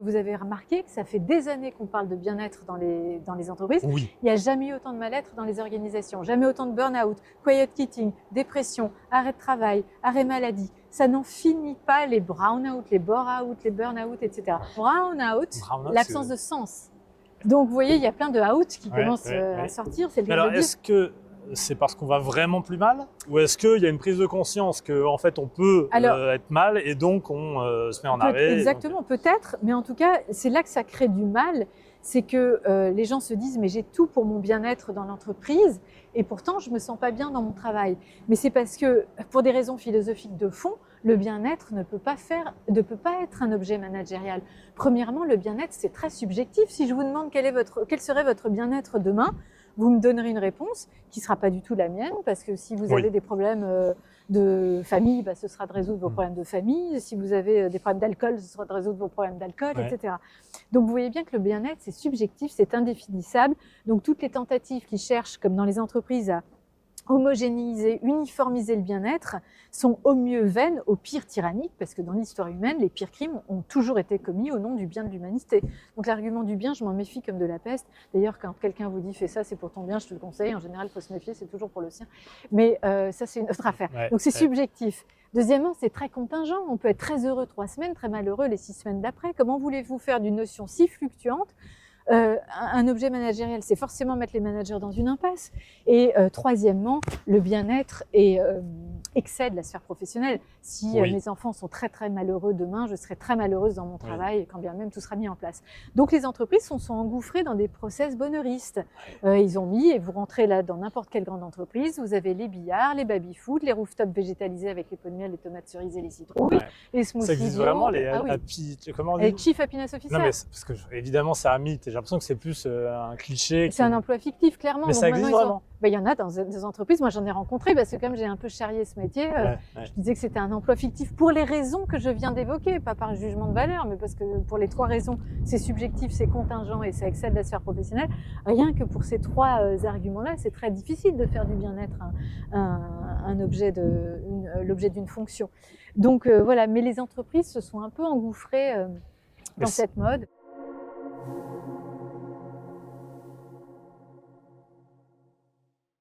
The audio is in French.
vous avez remarqué que ça fait des années qu'on parle de bien-être dans les entreprises. Oui. Il n'y a jamais eu autant de mal-être dans les organisations, jamais autant de burn-out, quiet quitting, dépression, arrêt de travail, arrêt maladie. Ça n'en finit pas, les brown-out, les bore-out, les burn-out, etc. Brown-out, l'absence de sens. Donc, vous voyez, il y a plein de out qui commencent à sortir. C'est le Alors, est-ce que c'est parce qu'on va vraiment plus mal, ou est-ce qu'il y a une prise de conscience qu'en fait on peut être mal et donc on se met en arrêt? Exactement, peut-être, mais en tout cas, c'est là que ça crée du mal. C'est que les gens se disent « mais j'ai tout pour mon bien-être dans l'entreprise et pourtant je ne me sens pas bien dans mon travail ». Mais c'est parce que, pour des raisons philosophiques de fond, le bien-être ne peut pas être un objet managérial. Premièrement, le bien-être, c'est très subjectif. Si je vous demande quel serait votre bien-être demain, vous me donnerez une réponse qui ne sera pas du tout la mienne, parce que si vous avez des problèmes de famille, ce sera de résoudre vos problèmes de famille. Si vous avez des problèmes d'alcool, ce sera de résoudre vos problèmes d'alcool, etc. Donc vous voyez bien que le bien-être, c'est subjectif, c'est indéfinissable. Donc toutes les tentatives qui cherchent, comme dans les entreprises, à homogénéiser, uniformiser le bien-être, sont au mieux vaines, au pire tyranniques, parce que dans l'histoire humaine, les pires crimes ont toujours été commis au nom du bien de l'humanité. Donc l'argument du bien, je m'en méfie comme de la peste. D'ailleurs, quand quelqu'un vous dit « fais ça, c'est pour ton bien », je te le conseille. En général, il faut se méfier, c'est toujours pour le sien. Mais ça, c'est une autre affaire. Donc c'est subjectif. Deuxièmement, c'est très contingent. On peut être très heureux 3 semaines, très malheureux les 6 semaines d'après. Comment voulez-vous faire d'une notion si fluctuante un objet managérial? C'est forcément mettre les managers dans une impasse. Et troisièmement, le bien-être excède la sphère professionnelle. Si mes enfants sont très très malheureux demain, je serai très malheureuse dans mon travail, quand bien même tout sera mis en place. Donc les entreprises sont engouffrées dans des process bonheuristes. Ils ont mis, et vous rentrez là dans n'importe quelle grande entreprise, vous avez les billards, les baby-food, les rooftops végétalisés avec les pots de miel, les tomates cerises et les citrons, les smoothies. Ça existe vraiment, les les Chief Happiness Officer. Non, mais parce que évidemment c'est un mythe, et j'ai l'impression que c'est plus un cliché. C'est un emploi fictif, clairement. Mais ça existe vraiment. Il y en a dans des entreprises, moi j'en ai rencontré, parce que comme j'ai un peu charrié ce métier, je disais que c'était un emploi fictif pour les raisons que je viens d'évoquer, pas par jugement de valeur, mais parce que pour les 3 raisons, c'est subjectif, c'est contingent et ça excède la sphère professionnelle. Rien que pour ces 3 arguments-là, c'est très difficile de faire du bien-être l'objet d'une fonction. Donc voilà, mais les entreprises se sont un peu engouffrées dans cette mode.